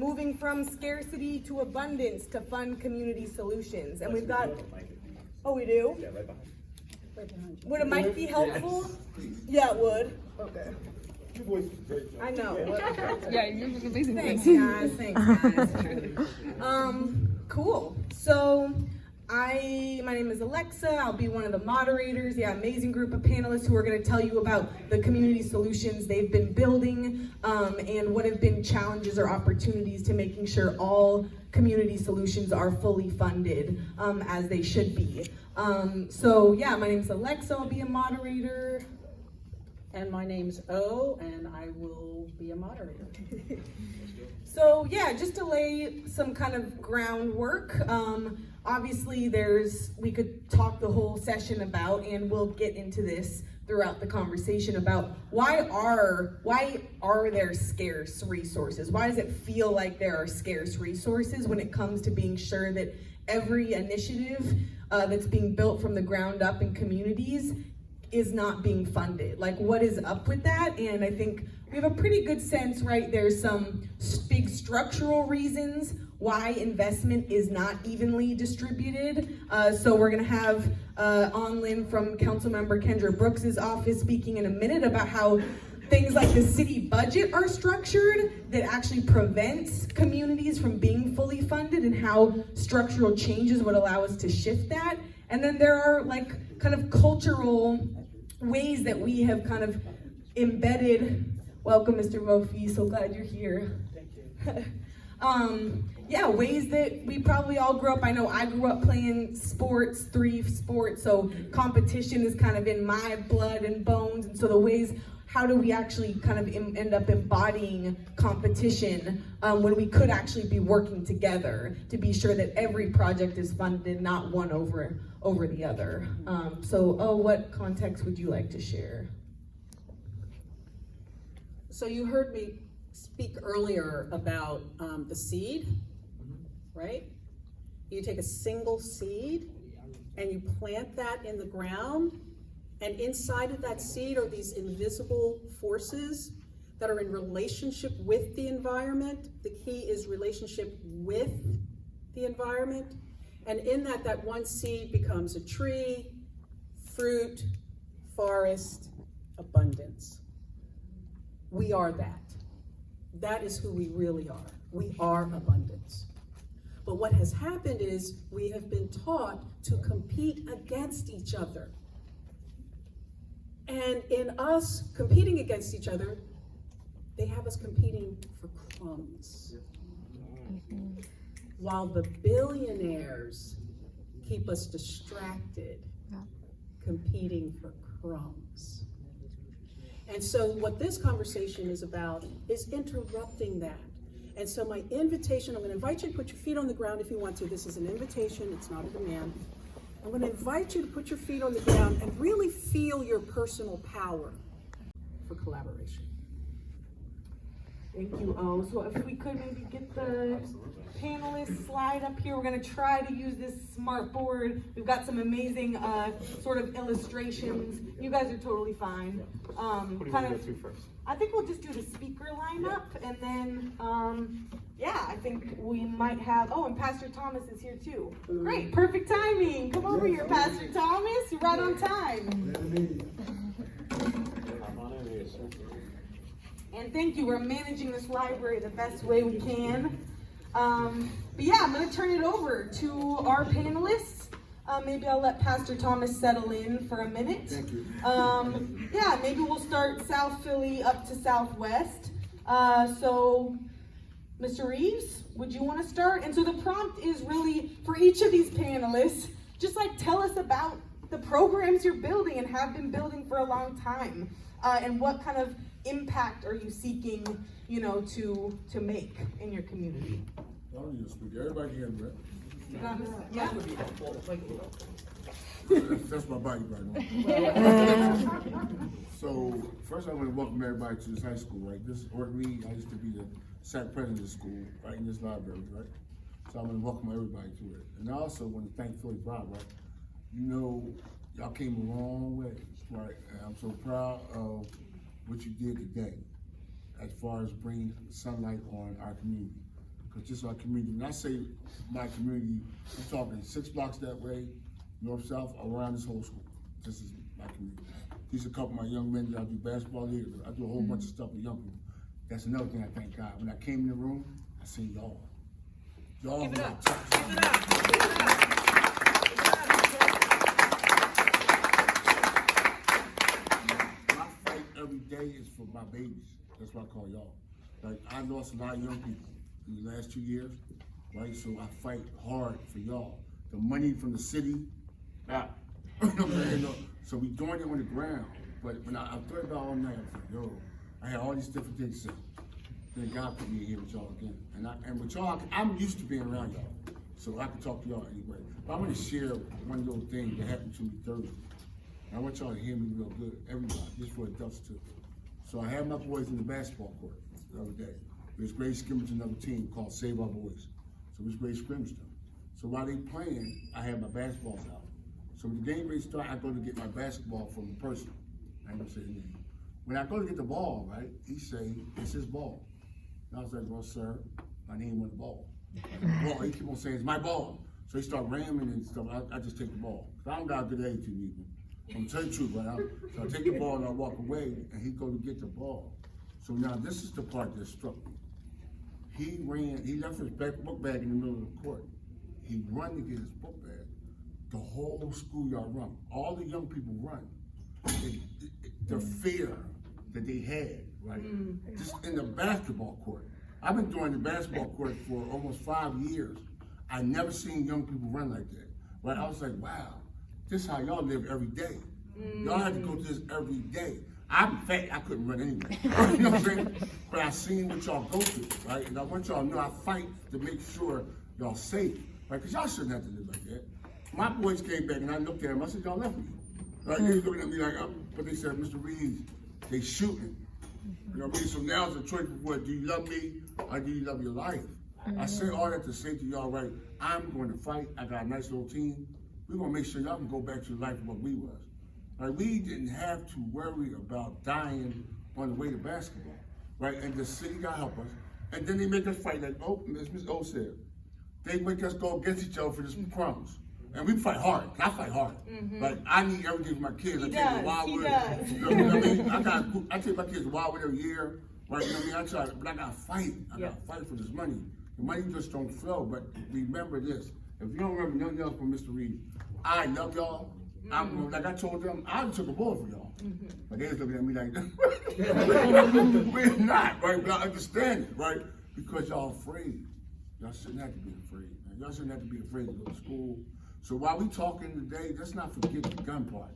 moving from scarcity to abundance to fund community solutions. And we've got, oh, we do? Yeah, right behind. Would a mic be helpful? Yeah, it would. Okay. Your voice is great. I know. Yeah, you're amazing. Thanks, guys. Cool. So, my name is Alexa. I'll be one of the moderators. Yeah, amazing group of panelists who are going to tell you about the community solutions they've been building and what have been challenges or opportunities to making sure all community solutions are fully funded as they should be. So yeah, my name is Alexa. I'll be a moderator. And my name's O, and I will be a moderator. So yeah, just to lay some kind of groundwork, obviously we could talk the whole session about, and we'll get into this throughout the conversation about why are there scarce resources? Why does it feel like there are scarce resources when it comes to being sure that every initiative that's being built from the ground up in communities is not being funded? Like, what is up with that? And I think we have a pretty good sense, right? There's some big structural reasons why investment is not evenly distributed. So we're gonna have Onlin from Councilmember Kendra Brooks's office speaking in a minute about how things like the city budget are structured that actually prevents communities from being fully funded, and how structural changes would allow us to shift that. And then there are like kind of cultural ways that we have kind of embedded. Welcome, Mr. Mofi, so glad you're here. Thank you. Yeah, ways that we probably all grew up. I know I grew up playing sports, 3 sports, so competition is kind of in my blood and bones. And so the ways, how do we actually kind of end up embodying competition when we could actually be working together to be sure that every project is funded, not one over the other. So what context would you like to share? So you heard me speak earlier about the seed, right? You take a single seed and you plant that in the ground, and inside of that seed are these invisible forces that are in relationship with the environment. The key is relationship with the environment. And in that one seed becomes a tree, fruit, forest, abundance. We are that. That is who we really are. We are abundance. But what has happened is we have been taught to compete against each other. And in us competing against each other, they have us competing for crumbs. While the billionaires keep us distracted, competing for crumbs. And so what this conversation is about is interrupting that. And so my invitation, I'm going to invite you to put your feet on the ground if you want to. This is an invitation, it's not a demand. I'm going to invite you to put your feet on the ground and really feel your personal power for collaboration. Thank you, O. So if we could maybe get the panelists slide up here. We're going to try to use this smart board. We've got some amazing sort of illustrations. You guys are totally fine. What do you want to go through first? I think we'll just do the speaker lineup, and then, yeah, I think we might have, oh, and Pastor Thomas is here too. Great, perfect timing. Come over here, Pastor Thomas. You're right on time. And thank you. We're managing this library the best way we can. But yeah, I'm going to turn it over to our panelists. Maybe I'll let Pastor Thomas settle in for a minute. Thank you. Yeah, maybe we'll start South Philly up to Southwest. So, Mr. Reeves, would you want to start? And so the prompt is really for each of these panelists, just like tell us about the programs you're building and have been building for a long time. And what kind of impact are you seeking, you know, to make in your community? I don't need to speak. Everybody hear me, right? Yeah. That's my body right now. So first I want to welcome everybody to this high school, right? This is Orton Reed. I used to be the SAC president of the school, right, in this library, right? So I want to welcome everybody to it. And I also want to thank Philly Pride, right? You know, y'all came a long way, right? And I'm so proud of what you did today as far as bringing sunlight on our community. because this is our community. When I say my community, I'm talking 6 blocks that way, north, south, around this whole school. This is my community. These are a couple of my young men that I do basketball here. I do a whole bunch of stuff with young people. That's another thing I thank God. When I came in the room, I seen y'all. Y'all Give it were up. top. Give it up. Give it up. My fight every day is for my babies. That's what I call y'all. Like, I lost a lot of young people in the last 2 years, right? So I fight hard for y'all. The money from the city, so we doing it on the ground. But when I thought about all night, I was like, yo, I had all these different things to say. Then God put me here with y'all again. And with y'all, I'm used to being around y'all. So I can talk to y'all anyway. But I want to share one little thing that happened to me Thursday. I want y'all to hear me real good, everybody, just for adults too. So I had my boys in the basketball court the other day. There's grade scrimmage another team called Save Our Boys. So we grade scrimmage them. So while they playing, I had my basketballs out. So when the game ready to start, I go to get my basketball from the person. I ain't gonna say his name. When I go to get the ball, right, he say, it's his ball. And I was like, well, sir, my name on the ball. Well, he keep on saying, it's my ball. So he start ramming and stuff. I just take the ball. Cause I don't got a good attitude even. I'm telling you the truth, right? So I take the ball and I walk away, and he go to get the ball. So now this is the part that struck me. He left his book bag in the middle of the court. He run to get his book bag. The whole schoolyard run. All the young people run. The fear that they had, right? Just in the basketball court. I've been doing the basketball court for almost 5 years. I never seen young people run like that, right? I was like, wow, this is how y'all live every day. Y'all had to go through this every day. I'm fat, I couldn't run anyway. You know what I'm saying? But I seen what y'all go through, right? And I want y'all to know I fight to make sure y'all safe, right? Because y'all shouldn't have to live like that. My boys came back and I looked at them, I said, y'all left me. Right? They was looking at me like, but they said, Mr. Reeves, they shooting. You know what I mean? So now it's a choice of what, do you love me or do you love your life? I say all that to say to y'all, right, I'm going to fight. I got a nice little team. We're going to make sure y'all can go back to the life of what we was. Right? We didn't have to worry about dying on the way to basketball, right? And the city got to help us. And then they make us fight, like, as Ms. O said. They make us go against each other for just crumbs. And we fight hard. I fight hard. Like, I need everything for my kids. I take them to Wildwood. You know what I mean? I take my kids to Wildwood every year. Right? You know what I mean? I try, but I got to fight. I got to fight for this money. The money just don't flow. But remember this. If you don't remember nothing else from Mr. Reed, I love y'all. Like I told them, I took a bullet for y'all. But they was looking at me like, we're not, right? But I understand it, right? Because y'all afraid. Y'all shouldn't have to be afraid. Man. Y'all shouldn't have to be afraid to go to school. So while we talking today, let's not forget the gun part.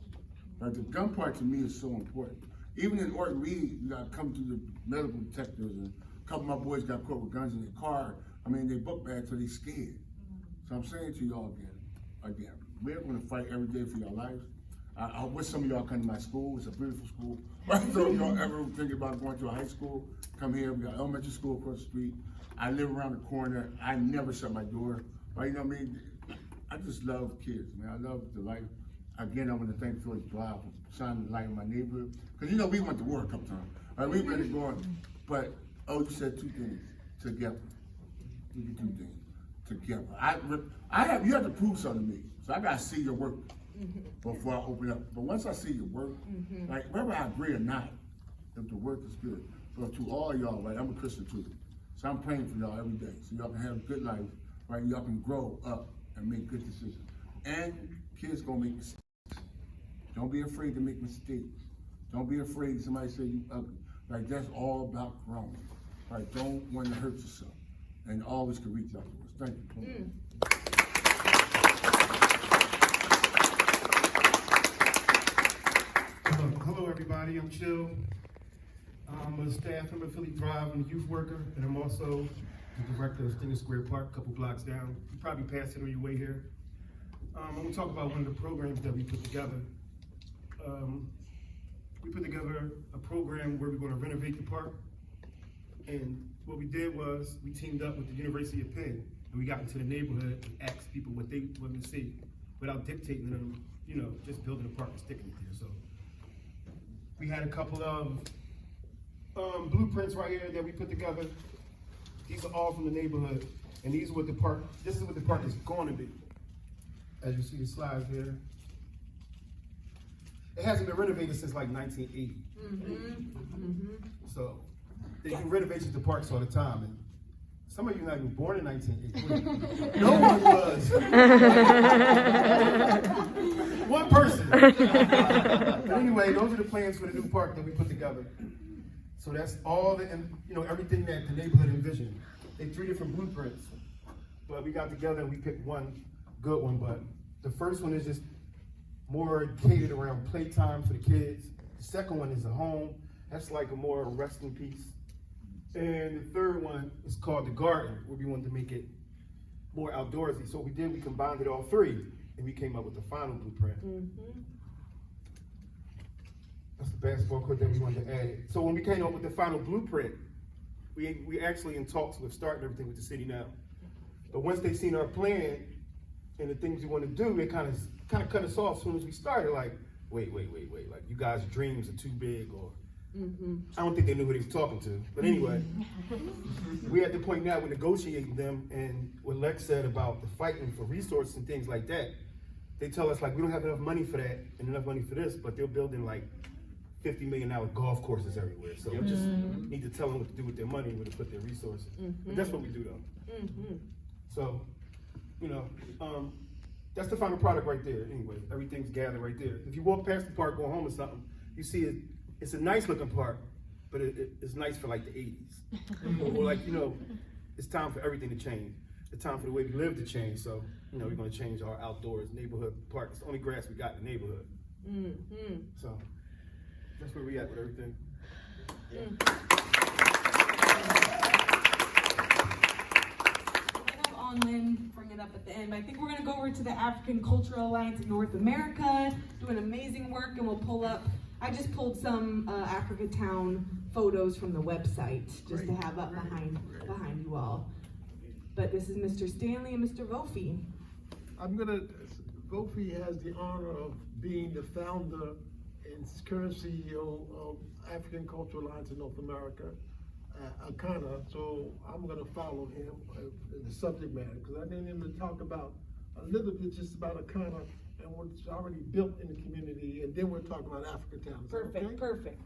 Right? The gun part to me is so important. Even in Orton Reed, you gotta come through the medical detectives, and a couple of my boys got caught with guns in their car. I mean, they book bags so they scared. So I'm saying to y'all again, we're gonna fight every day for your lives. I wish some of y'all come to my school. It's a beautiful school. Right? So if y'all ever thinking about going to a high school, come here. We got elementary school across the street. I live around the corner. I never shut my door. Right? You know what I mean? I just love kids, man. I love the life. Again, I want to thank Phillips Drive for shining the light in my neighborhood. Because, you know, we went to war a couple times. Right? We've been going. But, you said 2 things. Together. We can do things together. You have to prove something to me. So I got to see your work before I open up. But once I see your work, like, whether I agree or not, if the work is good. So to all y'all, right, I'm a Christian too. So I'm praying for y'all every day. So y'all can have a good life, right? Y'all can grow up and make good decisions. And kids gonna make mistakes. Don't be afraid to make mistakes. Don't be afraid somebody say you ugly. Like, that's all about growing. Right? Don't want to hurt yourself. And always can reach out to us. Thank you. Hello everybody, I'm Chill. I'm a staff member at Philly Drive. I'm a youth worker, and I'm also the director of Stinger Square Park, a couple blocks down. You probably passed it on your way here. I'm gonna talk about one of the programs that we put together. We put together a program where we're gonna renovate the park. And what we did was we teamed up with the University of Penn, and we got into the neighborhood and asked people what they wanted to see without dictating them, you know, just building a park and sticking it there. So we had a couple of blueprints right here that we put together. These These are all from the neighborhood, and these are what the park, this is what the park is going to be. As you see the slides there. It hasn't been renovated since like 1980. So they do renovations to parks all the time, and some of you not even born in 1980. No one was. One person. But anyway, those are the plans for the new park that we put together. So that's all the, everything that the neighborhood envisioned. They 3 different blueprints, but we got together and we picked one good one. But the first one is just more catered around playtime for the kids. The second one is a home. That's like a more resting piece. And the third one is called the garden, where we wanted to make it more outdoorsy. So what we did, we combined it all 3, and we came up with the final blueprint. That's the basketball court that we wanted to add. So when we came up with the final blueprint, we actually in talks with starting everything with the city now. But once they seen our plan and the things we want to do, they kind of cut us off as soon as we started. Like, wait, like you guys' dreams are too big, or I don't think they knew who they was talking to. But anyway, we're at the point now we're negotiating them, and what Lex said about the fighting for resources and things like that, they tell us like we don't have enough money for that and enough money for this, but they're building like $50 million golf courses everywhere. So we just need to tell them what to do with their money, where to put their resources. But that's what we do though. So, that's the final product right there. Anyway, everything's gathered right there. If you walk past the park going home or something, you see it. It's a nice looking park, but it's nice for like the 80s. Or like, it's time for everything to change. It's time for the way we live to change. So, we're gonna change our outdoors neighborhood park. It's the only grass we got in the neighborhood. So, that's where we at with everything. Lynn, bring it up at the end. I think we're gonna go over to the African Cultural Alliance of North America, doing amazing work, and we'll pull up, I just pulled some Africa Town photos from the website, just to have up behind you all. But this is Mr. Stanley and Mr. Vofi. Vofi has the honor of being the founder and current CEO of African Cultural Alliance of North America. Akana, so I'm going to follow him in the subject matter, because I need him to talk about a little bit just about Akana and what's already built in the community, and then we'll talk about Africa Town. Perfect.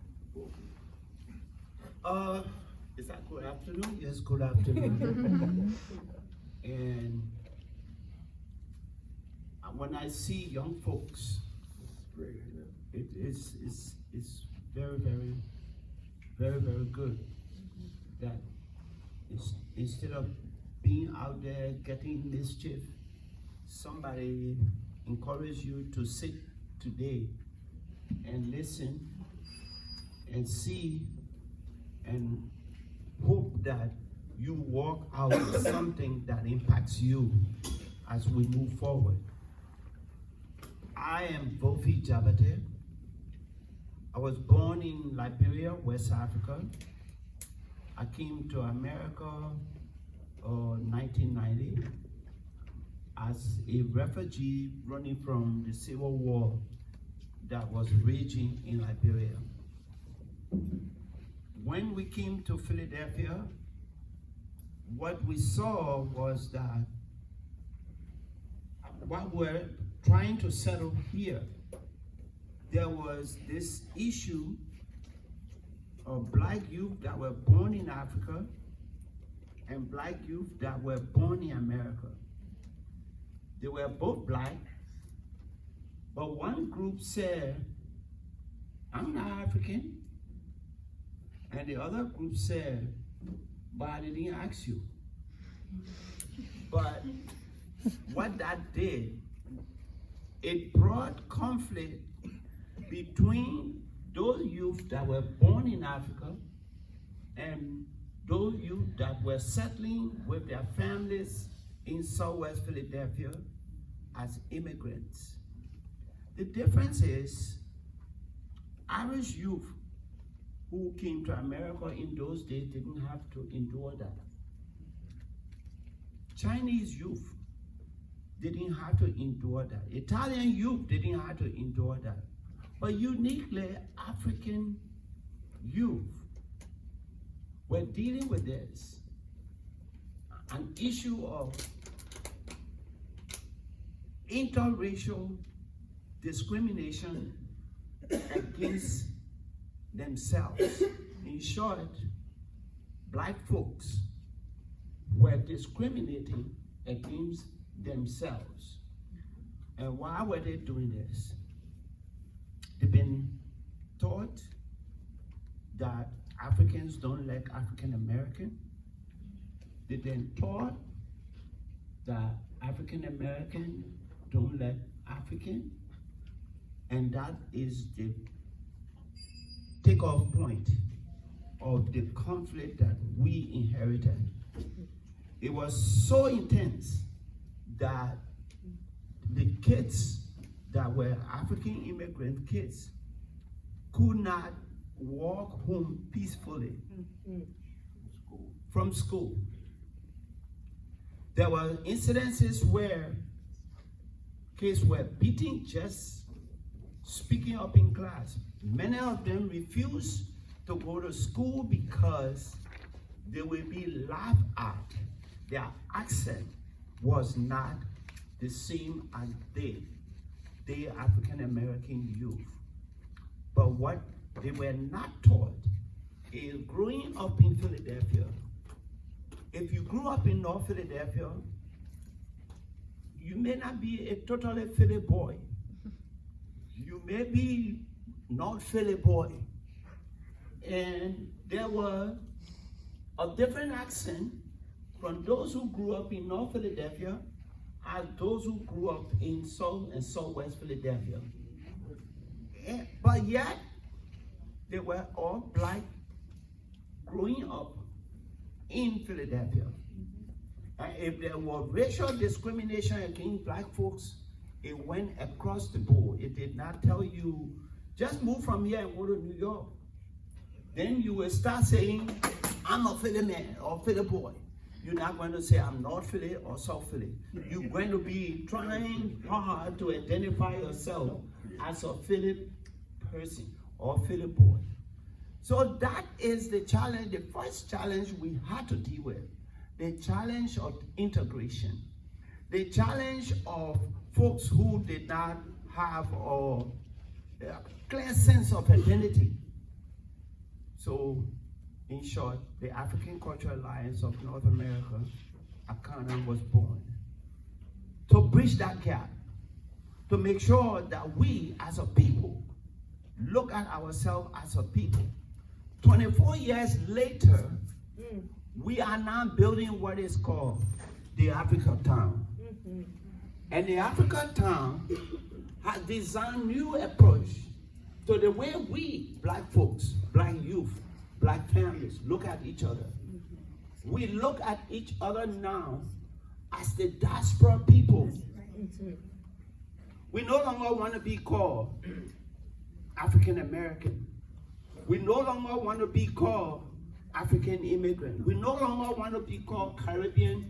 Is that good afternoon? Yes, good afternoon. And when I see young folks, it's very, very, very, very good that instead of being out there getting mischief, somebody encourage you to sit today and listen and see and hope that you walk out with something that impacts you as we move forward. I am Vofi Jabate. I was born in Liberia, West Africa. I came to America in 1990 as a refugee running from the civil war that was raging in Liberia. When we came to Philadelphia, what we saw was that while we're trying to settle here, there was this issue of black youth that were born in Africa and black youth that were born in America. They were both black, but one group said, I'm not African, and the other group said, but I didn't ask you. But what that did, it brought conflict between those youth that were born in Africa and those youth that were settling with their families in Southwest Philadelphia as immigrants. The difference is Irish youth who came to America in those days didn't have to endure that. Chinese youth didn't have to endure that. Italian youth didn't have to endure that. But uniquely, African youth were dealing with this. an issue of interracial discrimination against themselves. In short, black folks were discriminating against themselves. And why were they doing this? They've been taught that Africans don't like African American. They've been taught that African American don't like African. And that is the takeoff point of the conflict that we inherited. It was so intense that the kids that were African immigrant kids could not walk home peacefully from school. There were incidences where kids were beaten just speaking up in class. Many of them refused to go to school because they would be laughed at. Their accent was not the same as they African American youth. But what they were not taught is growing up in Philadelphia. If you grew up in North Philadelphia, you may not be a totally Philly boy. You may be not Philly boy. And there were a different accent from those who grew up in North Philadelphia as those who grew up in South and Southwest Philadelphia. But yet, they were all black growing up in Philadelphia. And if there was racial discrimination against black folks, it went across the board. It did not tell you, just move from here and go to New York. Then you will start saying, I'm a Philly man or Philly boy. You're not going to say, I'm North Philly or South Philly. You're going to be trying hard to identify yourself as a Philly person or Philly boy. So that is the challenge, the first challenge we had to deal with. The challenge of integration. The challenge of folks who did not have a clear sense of identity. So, in short, the African Cultural Alliance of North America, ACANA, was born to bridge that gap, to make sure that we as a people look at ourselves as a people. 24 years later, we are now building what is called the Africa Town. And the Africa Town has designed new approach to the way we, black folks, black youth, black families, look at each other. We look at each other now as the diaspora people. We no longer want to be called African American. We no longer want to be called African immigrant. We no longer want to be called Caribbean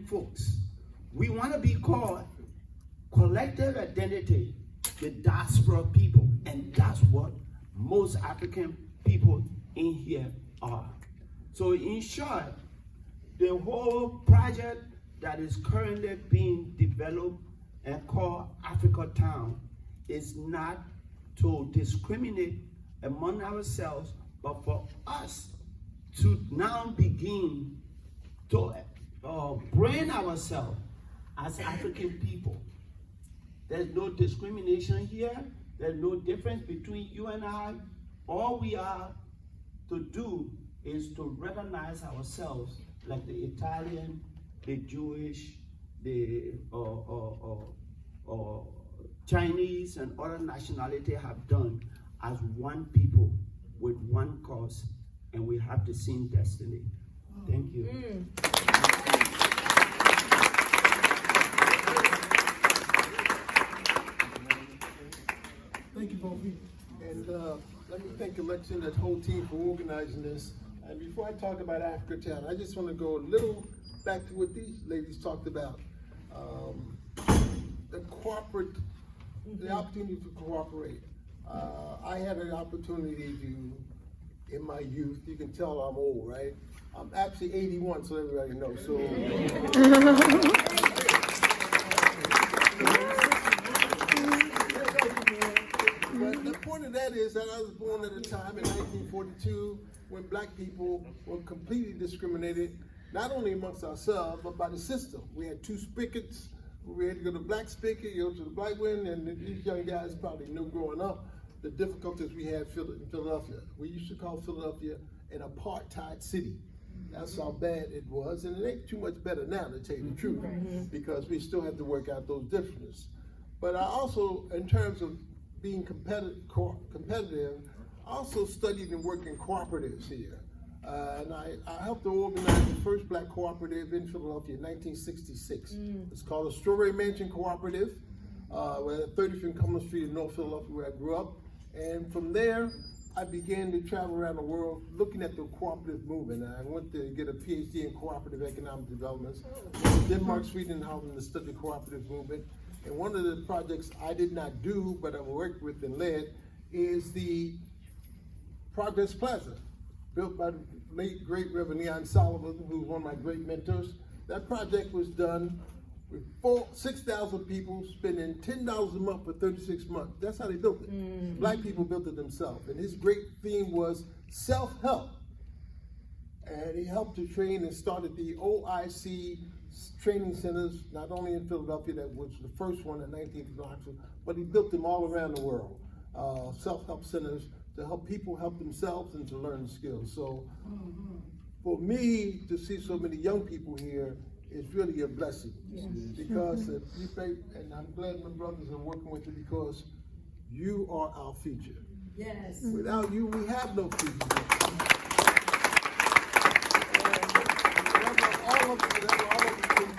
folks. We want to be called collective identity, the diaspora people, and that's what most African people in here are. So in short, the whole project that is currently being developed and called Africa Town is not to discriminate among ourselves, but for us to now begin to brand ourselves as African people. There's no discrimination here. There's no difference between you and I. All we are to do is to recognize ourselves like the Italian, the Jewish, the Chinese and other nationality have done as one people with one cause, and we have the same destiny. Thank you. Thank you, Bobby. And let me thank Alexa and that whole team for organizing this. And before I talk about Africa Town, I just want to go a little back to what these ladies talked about. The opportunity to cooperate. I had an opportunity to in my youth. You can tell I'm old, right? I'm actually 81, so everybody knows. So. But the point of that is that I was born at a time in 1942 when black people were completely discriminated, not only amongst ourselves, but by the system. We had two spigots. We had to go to the black spigot, you go to the black one, and these young guys probably knew growing up the difficulties we had in Philadelphia. We used to call Philadelphia an apartheid city. That's how bad it was, and it ain't too much better now, to tell you the truth, because we still have to work out those differences. But I also, in terms of being competitive, I also studied and worked in cooperatives here. And I helped to organize the first black cooperative in Philadelphia in 1966. It's called the Strawberry Mansion Cooperative. We're at 35th Cumberland Street in North Philadelphia, where I grew up. And from there, I began to travel around the world looking at the cooperative movement. I went to get a PhD in cooperative economic development. Denmark, Sweden, and Holland to study the cooperative movement. And one of the projects I did not do, but I worked with and led, is the Progress Plaza, built by the late, great Reverend Leon Sullivan, who's one of my great mentors. That project was done with 6,000 people spending $10 a month for 36 months. That's how they built it. Black people built it themselves. And his great theme was self-help. And he helped to train and started the OIC training centers, not only in Philadelphia, that was the first one in 19th block, but he built them all around the world. Self-help centers to help people help themselves and to learn skills. So for me to see so many young people here is really a blessing. Because if you think, and I'm glad my brothers are working with you, because you are our future. Yes. Without you, we have no future.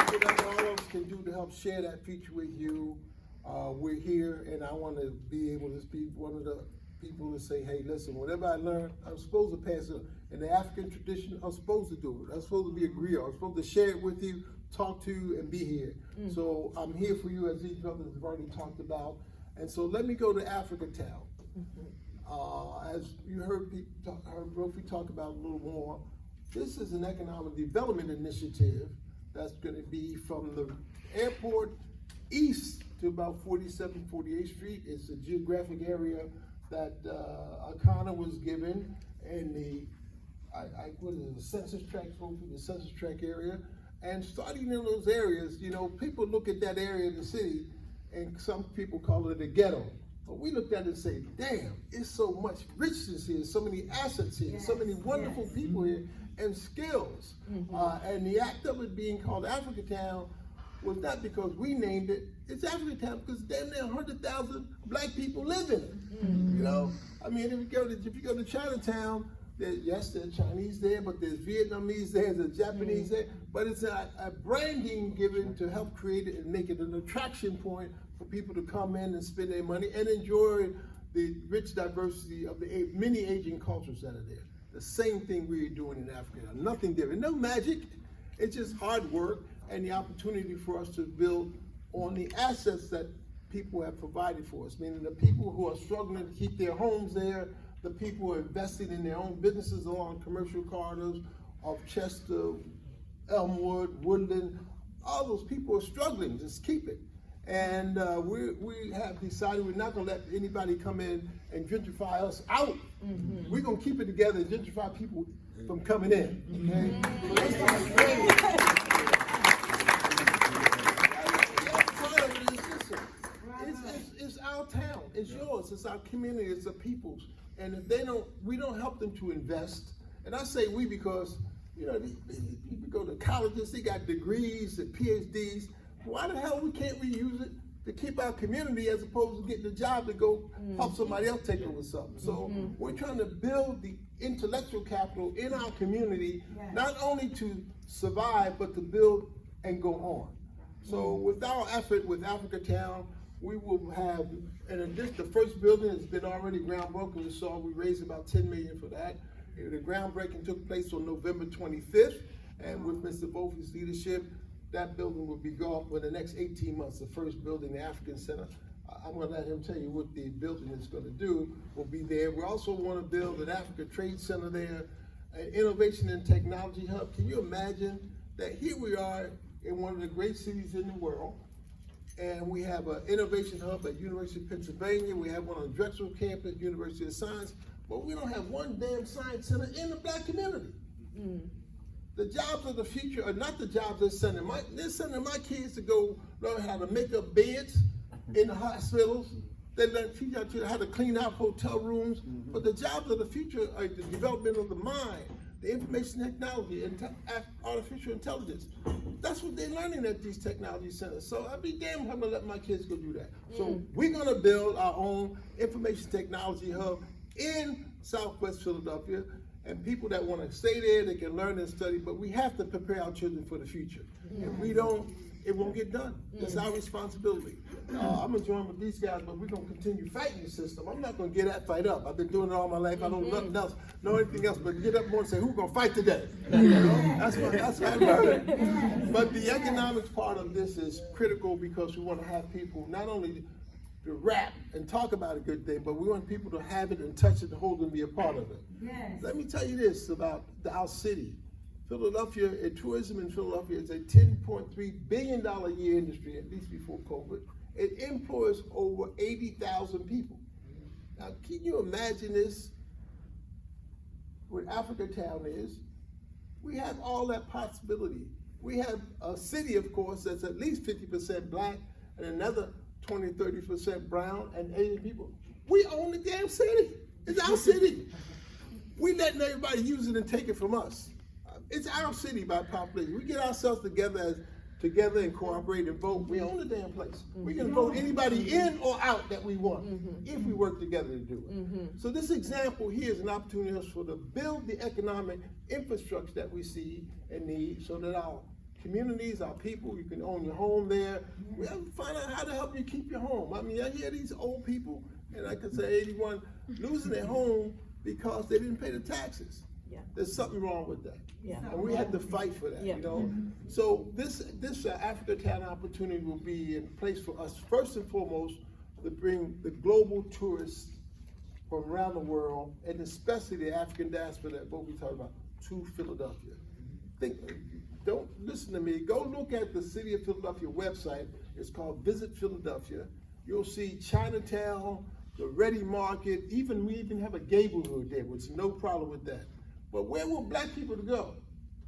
Whatever all of us can do to help share that future with you, we're here, and I want to be able to be one of the people to say, hey, listen, whatever I learned, I'm supposed to pass it. In the African tradition, I'm supposed to do it. I'm supposed to be agreeable. I'm supposed to share it with you, talk to you, and be here. So I'm here for you, as these brothers have already talked about. And so let me go to Africa Town. As you heard Brophy talk about a little more, this is an economic development initiative that's going to be from the airport east to about 47th, 48th Street. It's a geographic area that Akana was given, and what is it, the census tract, the census tract area. And starting in those areas, you know, people look at that area of the city, and some people call it a ghetto. But we looked at it and say, damn, it's so much richness here, so many assets here, so many wonderful people here, and skills. And the act of it being called Africa Town was not because we named it. It's Africa Town because damn near 100,000 black people live in it. You know, I mean, if you go to Chinatown, yes, there's Chinese there, but there's Vietnamese there, there's Japanese there, but it's a branding given to help create it and make it an attraction point for people to come in and spend their money and enjoy the rich diversity of the many Asian cultures that are there. The same thing we're doing in Africa, nothing different, no magic, it's just hard work and the opportunity for us to build on the assets that people have provided for us, meaning the people who are struggling to keep their homes there, the people who are investing in their own businesses along commercial corridors of Chester, Elmwood, Woodland, all those people are struggling, just keep it. And we have decided we're not gonna let anybody come in and gentrify us out. We're gonna keep it together and gentrify people from coming in, okay? It's our town, it's yours, it's our community, it's the people's. And if we don't help them to invest, and I say we because, you know, people go to colleges, they got degrees and PhDs. Why the hell can't we use it to keep our community as opposed to getting a job to go help somebody else take over something? So we're trying to build the intellectual capital in our community, not only to survive, but to build and go on. So with our effort with Africa Town, we will have, and the first building has been already groundbroken. You saw we raised about $10 million for that. The groundbreaking took place on November 25th, and with Mr. Brophy's leadership, that building will be gone for the next 18 months, the first building, the African Center. I'm gonna let him tell you what the building is gonna do, will be there. We also wanna build an Africa Trade Center there, an innovation and technology hub. Can you imagine that here we are in one of the great cities in the world, and we have an innovation hub at University of Pennsylvania, we have one on Drexel campus, University of Science, but we don't have one damn science center in the Black community. The jobs of the future are not the jobs they're sending my kids to go learn how to make up beds in the hospitals. They teach our children how to clean out hotel rooms. But the jobs of the future are the development of the mind, the information technology, and artificial intelligence. That's what they're learning at these technology centers. So I'd be damned if I'm gonna let my kids go do that. So we're gonna build our own information technology hub in Southwest Philadelphia. And people that want to stay there, they can learn and study, but we have to prepare our children for the future. If we don't, it won't get done. It's our responsibility. I'm gonna join with these guys, but we're gonna continue fighting the system. I'm not gonna get that fight up. I've been doing it all my life. I don't know nothing else, know anything else, but get up more and say, who's gonna fight today? You know? That's what I learned. But the economics part of this is critical because we want to have people not only to rap and talk about a good thing, but we want people to have it and touch it and hold it and be a part of it. Yes. Let me tell you this about our city. Philadelphia, tourism in Philadelphia is a $10.3 billion a year industry, at least before COVID. It employs over 80,000 people. Now, can you imagine this? What Africa Town is, we have all that possibility. We have a city, of course, that's at least 50% black and another 20-30% brown and Asian people. We own the damn city. It's our city. We letting everybody use it and take it from us. It's our city by population. We get ourselves together and cooperate and vote. We own the damn place. We can vote anybody in or out that we want if we work together to do it. So this example here is an opportunity for us to build the economic infrastructure that we see and need so that our communities, our people, you can own your home there. We have to find out how to help you keep your home. I mean, I hear these old people, and I could say 81, losing their home because they didn't pay the taxes. Yeah. There's something wrong with that. Yeah. And we have to fight for that, you know? So this Africa Town opportunity will be in place for us, first and foremost, to bring the global tourists from around the world, and especially the African diaspora that what we talk about, to Philadelphia. Don't listen to me. Go look at the City of Philadelphia website. It's called Visit Philadelphia. You'll see Chinatown, the Ready Market, we even have a neighborhood there, which is no problem with that. But where will black people go?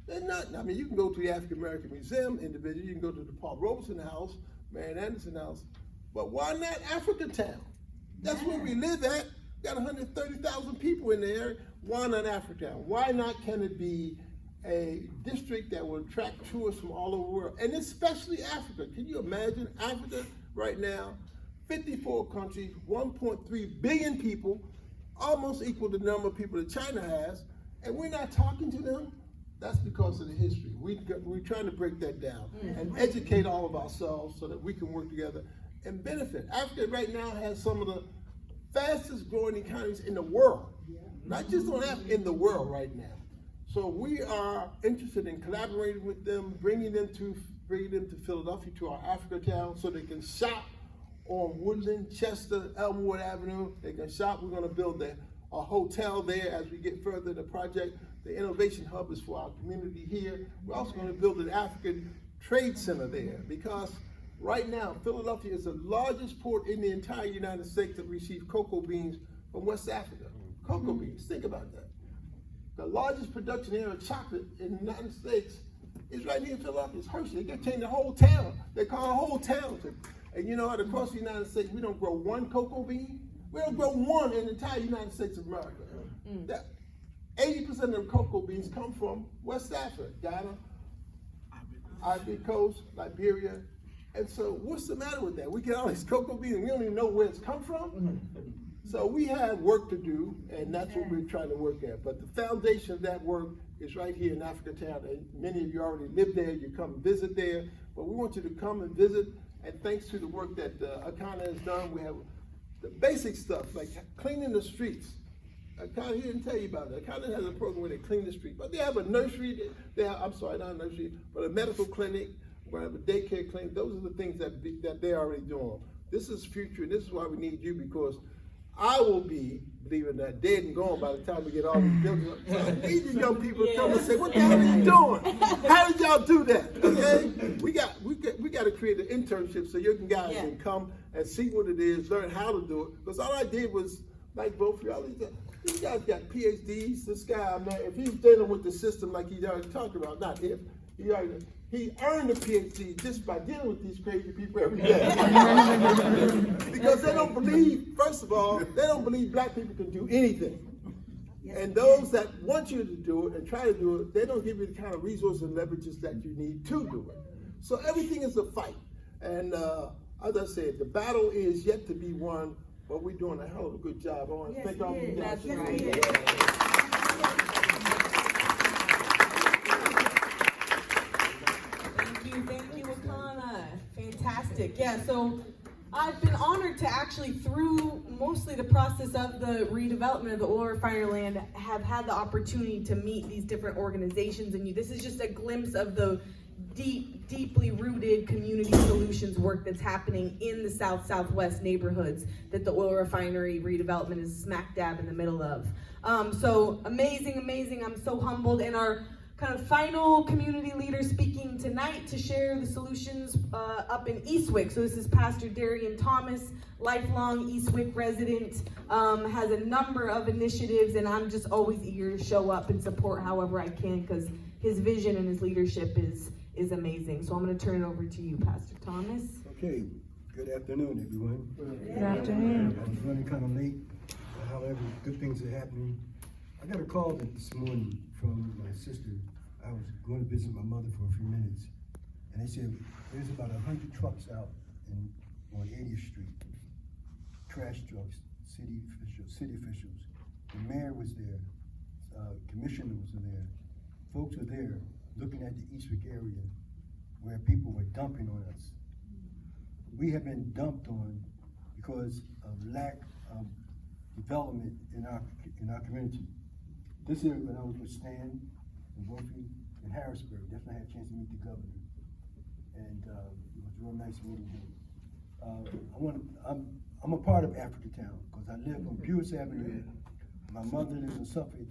They're not. I mean, you can go to the African American Museum individually, you can go to the Paul Robeson House, Marian Anderson House, but why not Africa Town? That's where we live at. Got 130,000 people in there. Why not Africa Town? Why not can it be a district that will attract tourists from all over the world, and especially Africa? Can you imagine Africa right now, 54 countries, 1.3 billion people, almost equal the number of people that China has, and we're not talking to them? That's because of the history. We're trying to break that down and educate all of ourselves so that we can work together and benefit. Africa right now has some of the fastest growing economies in the world, not just on Africa, in the world right now. So we are interested in collaborating with them, bringing them to Philadelphia, to our Africa Town, so they can shop on Woodland, Chester, Elmwood Avenue. They can shop. We're going to build a hotel there as we get further in the project. The innovation hub is for our community here. We're also going to build an African Trade Center there because right now Philadelphia is the largest port in the entire United States that receives cocoa beans from West Africa. Cocoa beans, think about that. The largest production area of chocolate in the United States is right here in Philadelphia. It's Hershey. They got to change the whole town. They call a whole town. And you know how across the United States, we don't grow one cocoa bean? We don't grow one in the entire United States of America. That 80% of the cocoa beans come from West Africa, Ghana, Ivory Coast, Liberia. And so what's the matter with that? We get all these cocoa beans and we don't even know where it's come from. So we have work to do, and that's what we're trying to work at. But the foundation of that work is right here in Africa Town. And many of you already live there, you come and visit there. But we want you to come and visit, and thanks to the work that Akana has done, we have the basic stuff, like cleaning the streets. Akana, he didn't tell you about that. Akana has a program where they clean the street, but they have a nursery, I'm sorry, not a nursery, but a medical clinic, we have a daycare clinic. Those are the things that they're already doing. This is future, and this is why we need you, because I will be, believe it or not, dead and gone by the time we get all these buildings up. So I need you young people to come and say, what the hell are you doing? How did y'all do that? Okay? We got to create an internship so you guys can come and see what it is, learn how to do it. Because all I did was, like both of y'all, these guys got PhDs. This guy, man, if he's dealing with the system like he already talked about, not if, he earned a PhD just by dealing with these crazy people every day. Because they don't believe, first of all, they don't believe black people can do anything. And those that want you to do it and try to do it, they don't give you the kind of resources and leverages that you need to do it. So everything is a fight. And as I said, the battle is yet to be won, but we're doing a hell of a good job. I want to thank all of you guys. Thank you, Wakana. Fantastic. Yeah, so I've been honored to actually, through mostly the process of the redevelopment of the oil refinery land, have had the opportunity to meet these different organizations. And this is just a glimpse of the deeply rooted community solutions work that's happening in the Southwest neighborhoods that the oil refinery redevelopment is smack dab in the middle of. So amazing. I'm so humbled. And our kind of final community leader speaking tonight to share the solutions up in Eastwick. So this is Pastor Darian Thomas, lifelong Eastwick resident, has a number of initiatives, and I'm just always eager to show up and support however I can, because his vision and his leadership is amazing. So I'm going to turn it over to you, Pastor Thomas. Okay, good afternoon, everyone. Good afternoon. I was running kind of late, however, good things are happening. I got a call this morning from my sister. I was going to visit my mother for a few minutes, and they said there's about 100 trucks out on 80th Street, trash trucks, city officials. The mayor was there, commissioners were there, folks were there looking at the Eastwick area where people were dumping on us. We have been dumped on because of lack of development in our community. This is when I was with Stan and Wolfie in Harrisburg. That's when I had a chance to meet the governor, and it was real nice meeting him. I'm a part of Africatown because I live on Pewis Avenue. My mother lives in Suffolk.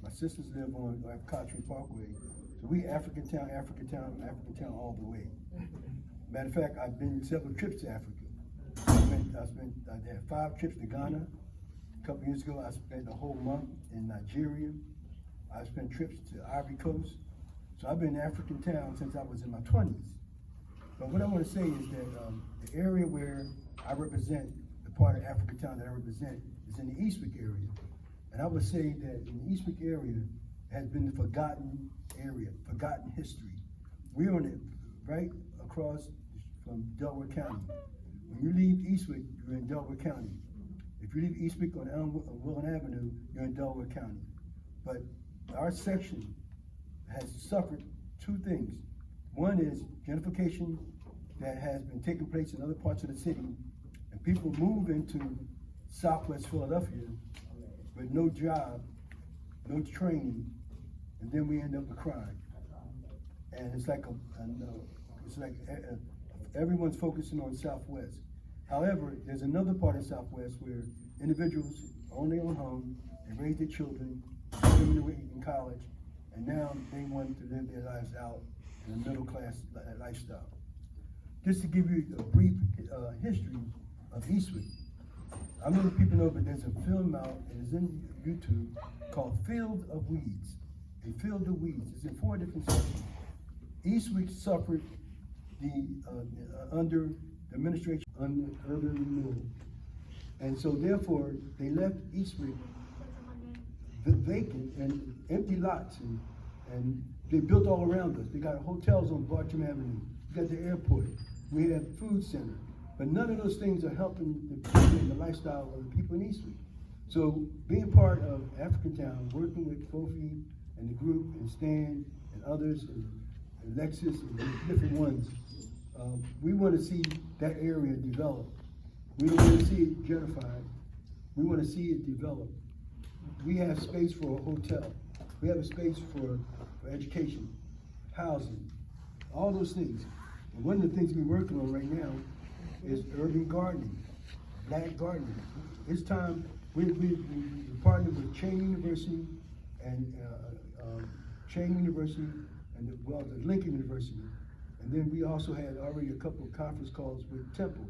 My sisters live on Cottree Parkway. So we Africatown all the way. Matter of fact, I've been several trips to Africa. I had 5 trips to Ghana. A couple years ago, I spent a whole month in Nigeria. I spent trips to Ivory Coast. So I've been in Africatown since I was in my 20s. But what I want to say is that the area where I represent, the part of Africatown that I represent, is in the Eastwick area. And I would say that in the Eastwick area has been the forgotten area, forgotten history. We're on it right across from Delaware County. When you leave Eastwick, you're in Delaware County. If you leave Eastwick on Willen Avenue, you're in Delaware County. But our section has suffered 2 things. One is gentrification that has been taking place in other parts of the city, and people move into Southwest Philadelphia with no job, no training, and then we end up with crime. And it's like everyone's focusing on Southwest. However, there's another part of Southwest where individuals own their own home, they raise their children, send them in college, and now they want to live their lives out in a middle class lifestyle. Just to give you a brief history of Eastwick. I don't know if people know, but there's a film out, and it's in YouTube, called Field of Weeds. A Field of Weeds. It's in 4 different sections. Eastwick suffered under the administration, under renewal. And so therefore, they left Eastwick vacant and empty lots, and they built all around us. They got hotels on Bartram Avenue. We got the airport. We have food center. But none of those things are helping the lifestyle of the people in Eastwick. So being part of Africatown, working with Kofi and the group, and Stan and others, and Alexis and different ones, we want to see that area develop. We don't want to see it gentrified. We want to see it develop. We have space for a hotel. We have a space for education, housing, all those things. And one of the things we're working on right now is urban gardening, black gardening. It's time, we partnered with Chain University and, the Lincoln University. And then we also had already a couple of conference calls with Temple,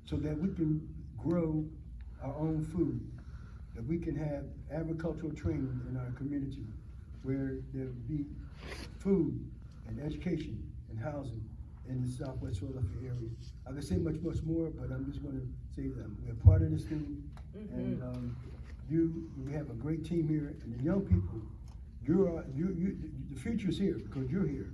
so that we can grow our own food, that we can have agricultural training in our community, where there be food and education and housing in the Southwest Philadelphia area. I could say much more, but I'm just gonna say that we're part of this thing, and we have a great team here, and the young people, the future's here because you're here.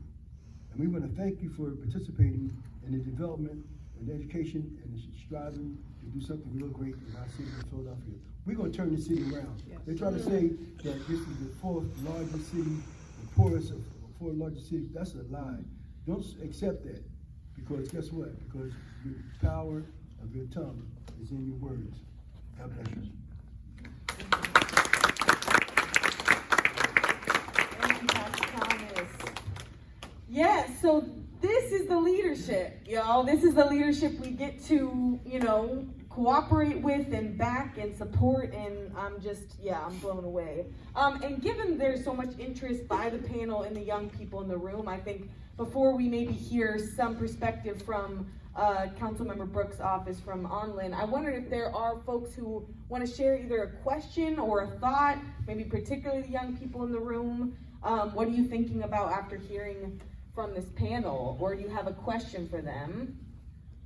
And we want to thank you for participating in the development and education and striving to do something real great in our city of Philadelphia. We're going to turn the city around. They try to say that this is the fourth largest city, the poorest of four largest cities. That's a lie. Don't accept that, because guess what? Because the power of your tongue is in your words. God bless you. Yeah, so this is the leadership, y'all. This is the leadership we get to, cooperate with and back and support, and I'm blown away. And given there's so much interest by the panel and the young people in the room, I think before we maybe hear some perspective from Councilmember Brooks' office from Onlin, I wondered if there are folks who want to share either a question or a thought, maybe particularly the young people in the room. What are you thinking about after hearing from this panel, or do you have a question for them?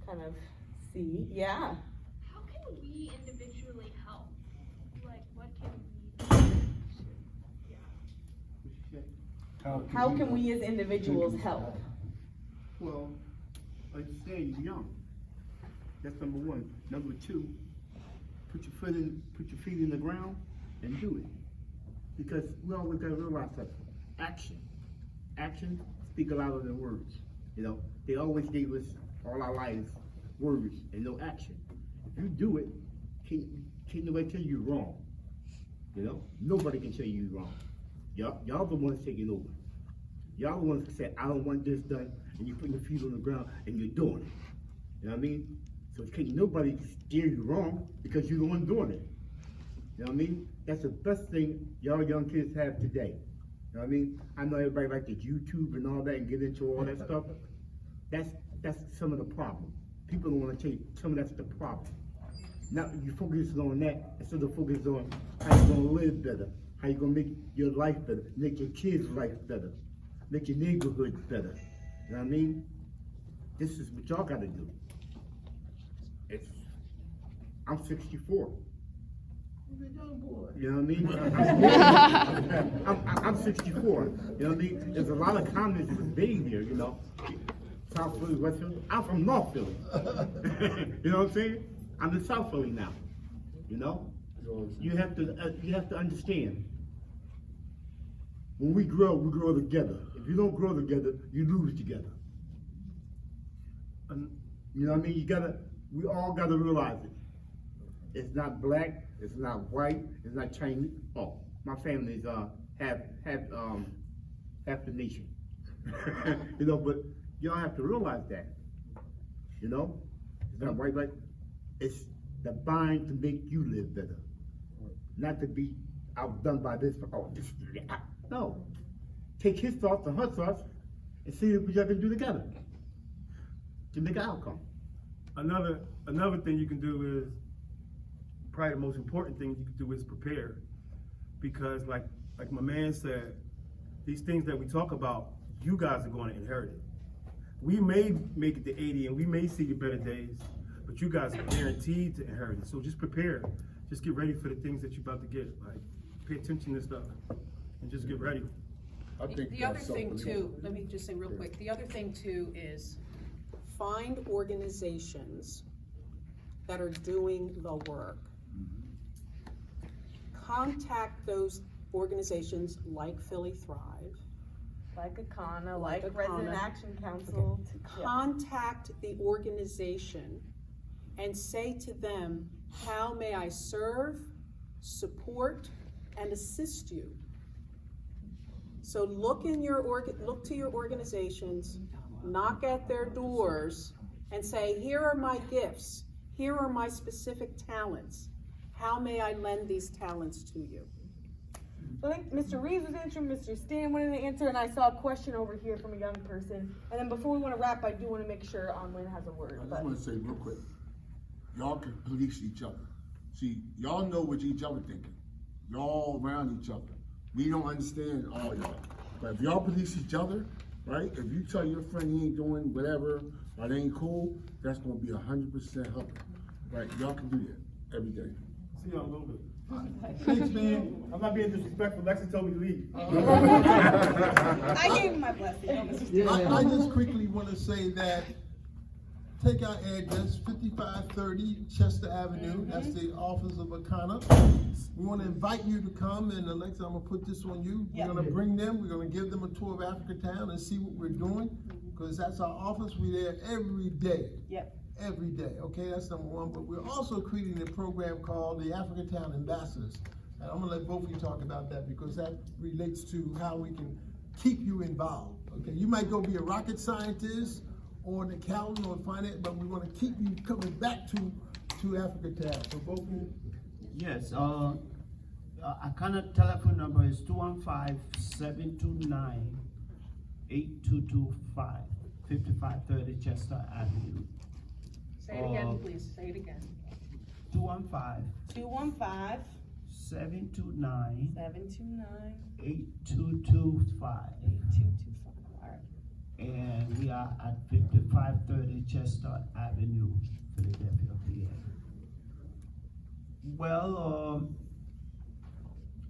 Kind of see, yeah. How can we individually help? Like, what can we do? How can we as individuals help? Well, like you say, you're young. That's number one. Number two, put your feet in the ground and do it. Because we always gotta realize that action speak louder than words. They always gave us all our lives words and no action. If you do it, can't nobody tell you you're wrong. Nobody can tell you you're wrong. Y'all the ones taking over. Y'all the ones that say, I don't want this done, and you put your feet on the ground and you're doing it. You know what I mean? So can't nobody steer you wrong because you're the one doing it. You know what I mean? That's the best thing y'all young kids have today. You know what I mean? I know everybody like the YouTube and all that and get into all that stuff. That's some of the problem. People don't want to tell you some of that's the problem. Now you focus on that instead of focus on how you're gonna live better, how you're gonna make your life better, make your kids' life better, make your neighborhood better. You know what I mean? This is what y'all gotta do. I'm 64. You know what I mean? I'm 64. You know what I mean? There's a lot of communists made here, South Philly, West Philly. I'm from North Philly. You know what I'm saying? I'm in South Philly now. You have to understand. When we grow together. If you don't grow together, you lose together. You know what I mean? We all gotta realize it. It's not black, it's not white, it's not Chinese. Oh, my family's half the nation. But y'all have to realize that. It's not white, black. It's the bind to make you live better, not to be outdone by this. No, take his thoughts and her thoughts and see what y'all can do together to make an outcome. Another thing you can do is, probably the most important thing you can do is prepare, because like my man said, these things that we talk about, you guys are going to inherit it. We may make it to 80 and we may see the better days, but you guys are guaranteed to inherit it. So just prepare. Just get ready for the things that you're about to get. Like, pay attention to stuff and just get ready. I think The other thing too, let me just say real quick, the other thing too is find organizations that are doing the work. Contact those organizations like Philly Thrive. Like ACANA, like Resident Action Council. Okay. Contact the organization and say to them, how may I serve, support, and assist you? So look to your organizations, knock at their doors, and say, here are my gifts, here are my specific talents. How may I lend these talents to you? I think Mr. Reeves was answering, Mr. Stan wanted to answer, and I saw a question over here from a young person. And then before we want to wrap, I do want to make sure Lynn has a word. I just But want to say real quick, y'all can police each other. See, y'all know what each other thinking. Y'all around each other. We don't understand all y'all. But if y'all police each other, right? If you tell your friend he ain't doing whatever, or they ain't cool, that's gonna be 100% helping. Right? Y'all can do that every day. See y'all in a little bit. Thanks, man. I'm not being disrespectful. Lexi told me to leave. I gave him my blessing. No, Mr. Stan. I just quickly want to say that, take our address, 5530 Chester Avenue, that's the office of Akana. We want to invite you to come, and Alexa, I'm gonna put this on you. We're gonna bring them, we're gonna give them a tour of Africa Town and see what we're doing, because that's our office, we're there every day. Yep. Every day, okay, that's number one, but we're also creating a program called the Africa Town Ambassadors. And I'm gonna let both of you talk about that, because that relates to how we can keep you involved, okay? You might go be a rocket scientist, or an accountant, or finance, but we wanna keep you coming back to Africa Town, so both of you. Yes, our kind of telephone number is 215-729-8225, 5530 Chester Avenue. Say it again, please. Say it again. 215 215 729 729 8225. 8225. All right. And we are at 5530 Chester Avenue, Philadelphia, PA. Well,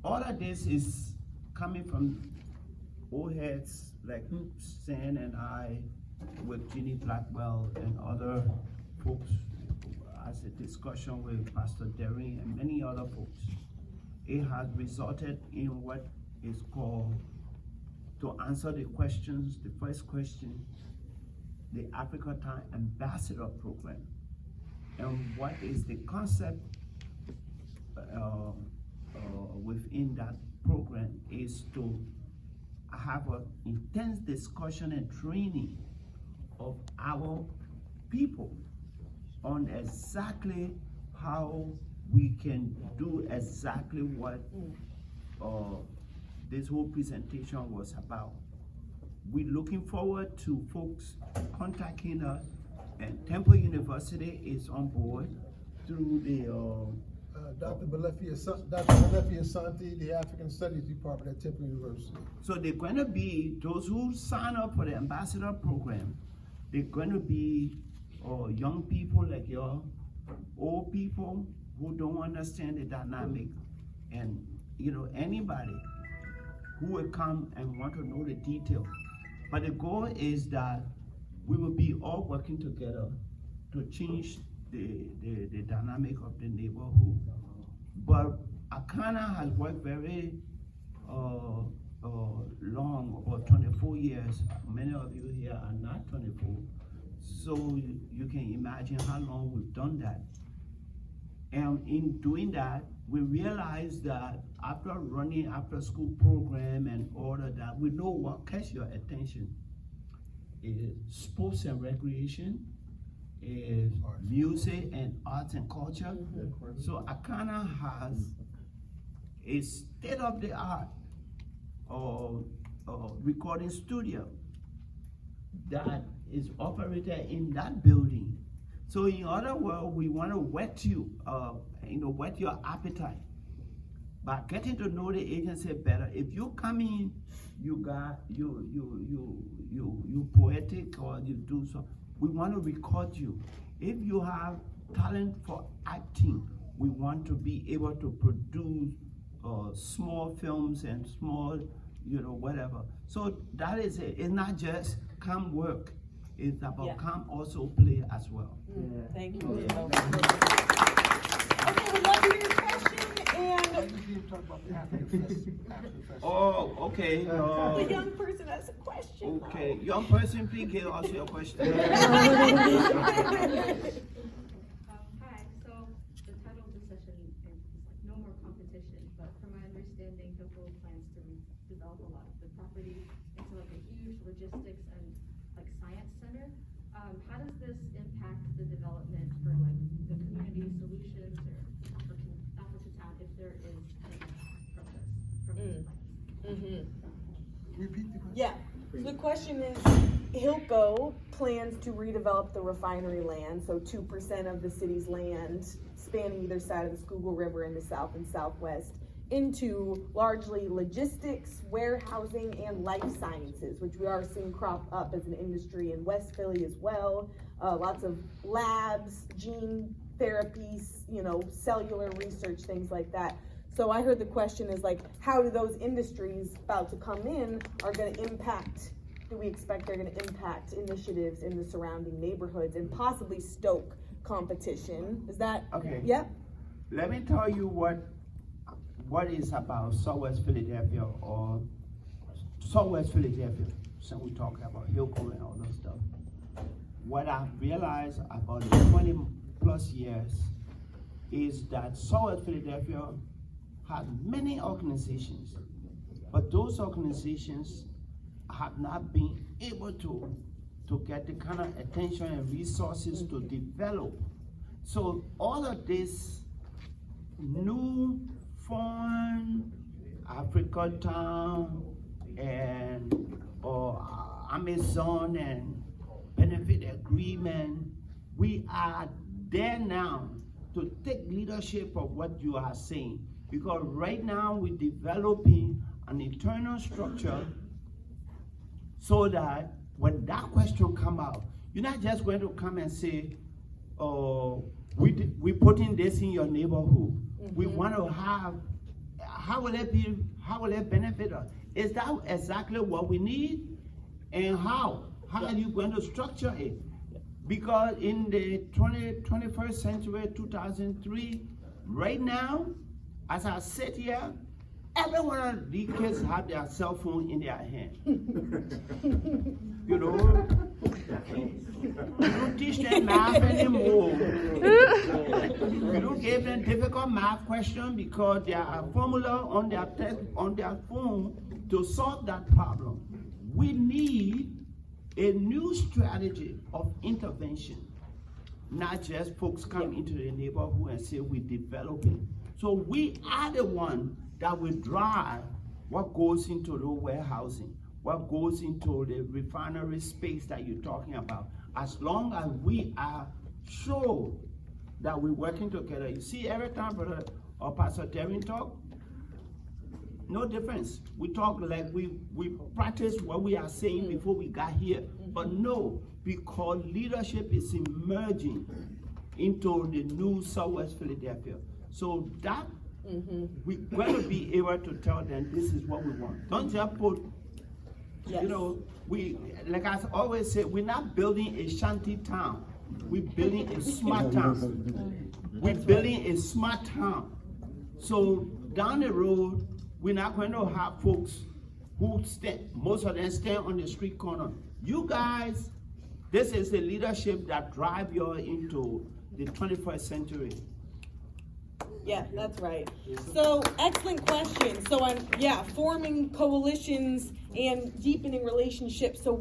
all of this is coming from old heads like Stan and I, with Ginny Blackwell and other folks, as a discussion with Pastor Derry and many other folks. It has resulted in what is called, to answer the questions, the first question, the Africa Town Ambassador Program. And what is the concept within that program is to have an intense discussion and training of our people on exactly how we can do exactly what this whole presentation was about. We're looking forward to folks contacting us, and Temple University is on board through the Dr. Balefi Asante, the African Studies Department at Temple University. so they're going to be, those who sign up for the ambassador program, they're going to be young people like y'all, old people who don't understand the dynamic, and anybody who will come and want to know the detail. But the goal is that we will be all working together to change the dynamic of the neighborhood. But Akana has worked very long, about 24 years. Many of you here are not 24. So you can imagine how long we've done that. And in doing that, we realized that after running after school program and all of that, we know what catches your attention is sports and recreation, is music and arts and culture. So Akana has a state-of-the-art recording studio that is operated in that building. So in other words, we want to whet you, whet your appetite by getting to know the agency better. If you come in, you poetic or you do so, we want to record you. If you have talent for acting, we want to be able to produce small films and small, whatever. So that is it. It's not just come work. It's about come also play as well. Thank you. Okay, we'd love to hear your question and. Oh, okay. The young person has a question. Okay, young person, please give us your question. Hi, so the title of the session is like no more competition, but from my understanding, Temple plans to develop a lot of the property into like a huge logistics and like science center. how does this impact the development for like the community solutions or African Town if there is any from this plan? Repeat the question. Yeah, so the question is, Hilco plans to redevelop the refinery land, so 2% of the city's land spanning either side of the Schuylkill River in the south and southwest, into largely logistics, warehousing, and life sciences, which we are seeing crop up as an industry in West Philly as well. Lots of labs, gene therapies, cellular research, things like that. So I heard the question is like, how do those industries about to come in are gonna impact, do we expect they're gonna impact initiatives in the surrounding neighborhoods and possibly stoke competition? Is that? Okay. Yep. Let me tell you what is about Southwest Philadelphia or Southwest Philadelphia, so we talk about Hilco and all that stuff. What I've realized about the 20 plus years is that Southwest Philadelphia has many organizations, but those organizations have not been able to get the kind of attention and resources to develop. So all of this new foreign Africa Town and Amazon and benefit agreement, we are there now to take leadership of what you are saying. Because right now we're developing an internal structure so that when that question come out, you're not just going to come and say, oh, we putting this in your neighborhood. We want to have, how will it benefit us? Is that exactly what we need? And how are you going to structure it? Because in the 21st century, 2003, right now, as I sit here, every one of these kids have their cell phone in their hand. You don't teach them math anymore. You don't give them difficult math questions because there are formula on their phone to solve that problem. We need a new strategy of intervention, not just folks come into the neighborhood and say we're developing. So we are the one that will drive what goes into the warehousing, what goes into the refinery space that you're talking about. As long as we are sure that we're working together. You see, every time Brother or Pastor Terry talk, no difference. We talk like we practice what we are saying before we got here. But no, because leadership is emerging into the new Southwest Philadelphia. So that we're going to be able to tell them this is what we want. Don't just put, we, like I always say, we're not building a shanty town. We're building a smart town. We're building a smart town. So down the road, we're not going to have folks who most of them stand on the street corner. You guys, this is the leadership that drive you into the 21st century. Yeah, that's right. So, excellent question. So I'm, forming coalitions and deepening relationships so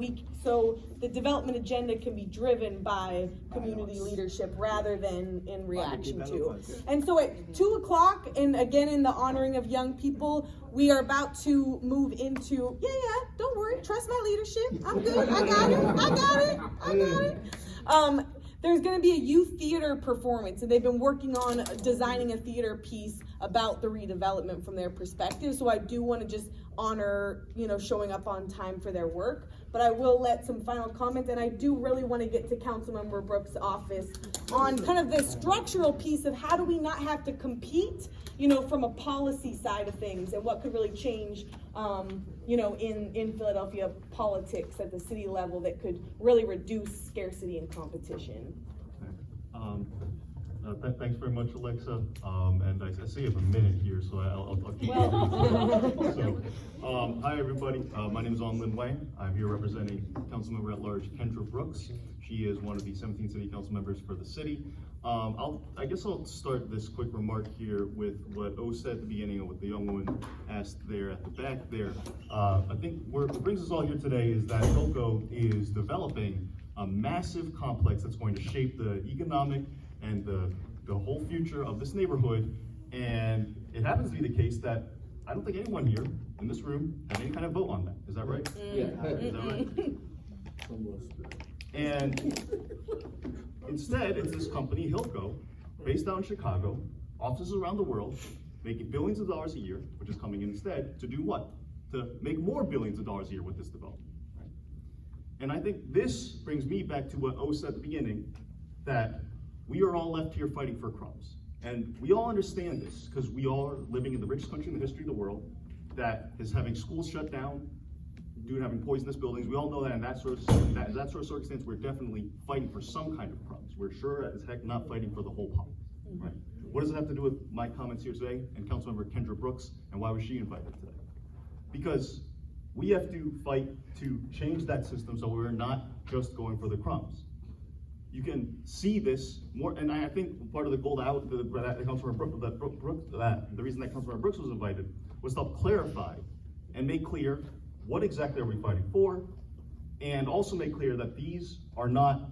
the development agenda can be driven by community leadership rather than in reaction to. And so at 2:00, and again in the honoring of young people, we are about to move into, don't worry, trust my leadership. I'm good, I got it. There's going to be a youth theater performance, and they've been working on designing a theater piece about the redevelopment from their perspective. So I do want to just honor, showing up on time for their work. But I will let some final comments, and I do really want to get to Councilmember Brooks' office on kind of the structural piece of how do we not have to compete, from a policy side of things, and what could really change, in Philadelphia politics at the city level that could really reduce scarcity and competition. Thanks very much, Alexa. And I see you have a minute here, so I'll keep it. So, hi everybody. My name is Onlin Wang. I'm here representing Councilmember at Large Kendra Brooks. She is one of the 17 city council members for the city. I guess I'll start this quick remark here with what O said at the beginning and what the young woman asked there at the back there. I think what brings us all here today is that Hilco is developing a massive complex that's going to shape the economic and the whole future of this neighborhood. And it happens to be the case that I don't think anyone here in this room had any kind of vote on that. Is that right? Yeah. Is that right? Almost. And instead, it's this company, Hilco, based out in Chicago, offices around the world, making billions of dollars a year, which is coming in instead to do what? To make more billions of dollars a year with this development. Right? And I think this brings me back to what O said at the beginning, that we are all left here fighting for crumbs. And we all understand this, because we all are living in the richest country in the history of the world, that is having schools shut down, having poisonous buildings. We all know that in that sort of circumstance, we're definitely fighting for some kind of crumbs. We're sure as heck not fighting for the whole pot, right? What does it have to do with my comments here today and Councilmember Kendra Brooks, and why was she invited today? Because we have to fight to change that system so we're not just going for the crumbs. You can see this more, and I think part of the goal that the reason that Councilmember Brooks was invited was to help clarify and make clear what exactly are we fighting for, and also make clear that these are not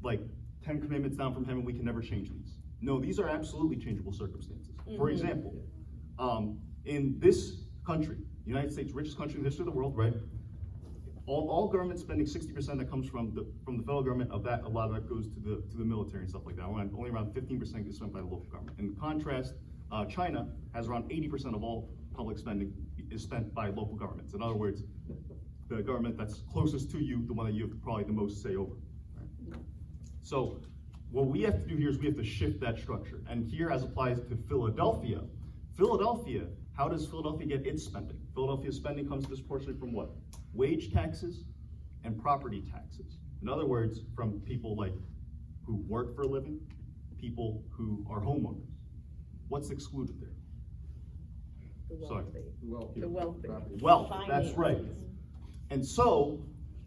like 10 commandments down from heaven, we can never change these. No, these are absolutely changeable circumstances. For example, in this country, the United States, richest country in the history of the world, right? All government spending, 60% that comes from the federal government. Of that, a lot of that goes to the military and stuff like that. Only around 15% gets spent by the local government. In contrast, China has around 80% of all public spending is spent by local governments. In other words, the government that's closest to you, the one that you have probably the most say over. Right? So what we have to do here is we have to shift that structure. And here, as applies to Philadelphia, how does Philadelphia get its spending? Philadelphia's spending comes disproportionately from what? Wage taxes and property taxes. In other words, from people like who work for a living, people who are homeowners. What's excluded there? The wealthy. Wealth, that's right. And so,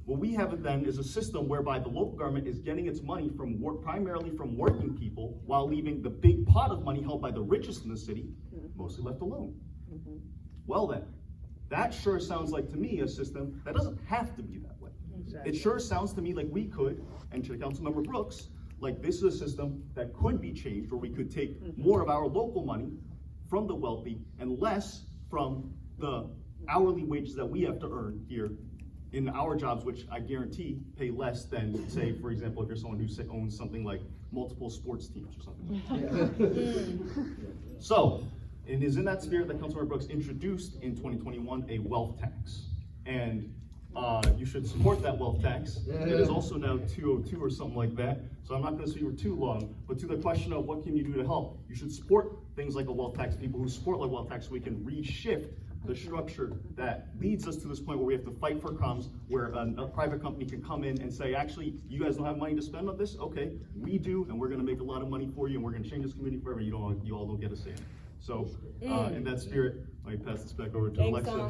what we have then is a system whereby the local government is getting its money from primarily from working people, while leaving the big pot of money held by the richest in the city, mostly left alone. Well then, that sure sounds like to me a system that doesn't have to be that way. Exactly. It sure sounds to me like we could, and to Councilmember Brooks, like this is a system that could be changed, where we could take more of our local money from the wealthy and less from the hourly wages that we have to earn here in our jobs, which I guarantee pay less than, say, for example, if you're someone who owns something like multiple sports teams or something like that. So, it is in that spirit that Councilmember Brooks introduced in 2021 a wealth tax. And you should support that wealth tax. It is also now 202 or something like that. So I'm not going to speak for too long, but to the question of what can you do to help, you should support things like a wealth tax, people who support like wealth tax, so we can reshift the structure that leads us to this point where we have to fight for crumbs, where a private company can come in and say, actually, you guys don't have money to spend on this? Okay, we do, and we're going to make a lot of money for you, and we're going to change this community forever. You all don't get a say in it. So, in that spirit, let me pass this back over to Alexa.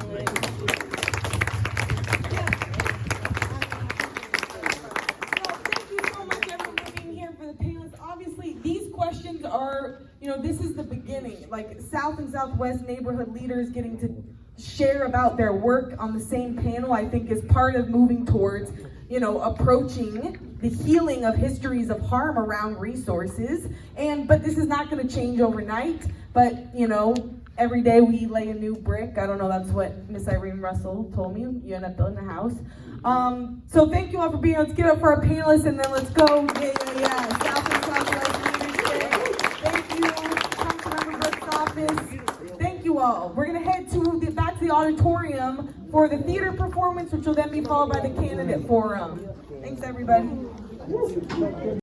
Obviously, these questions are, this is the beginning. Like South and Southwest neighborhood leaders getting to share about their work on the same panel, I think is part of moving towards, approaching the healing of histories of harm around resources. But this is not going to change overnight. But, every day we lay a new brick. I don't know, that's what Miss Irene Russell told me. You end up building a house. So thank you all for being here. Let's get up for our panelists and then let's go. Yeah. South and Southwest leadership. Thank you, Councilmember Brooks' office. Thank you all. We're gonna head back to the auditorium for the theater performance, which will then be followed by the candidate forum. Thanks, everybody.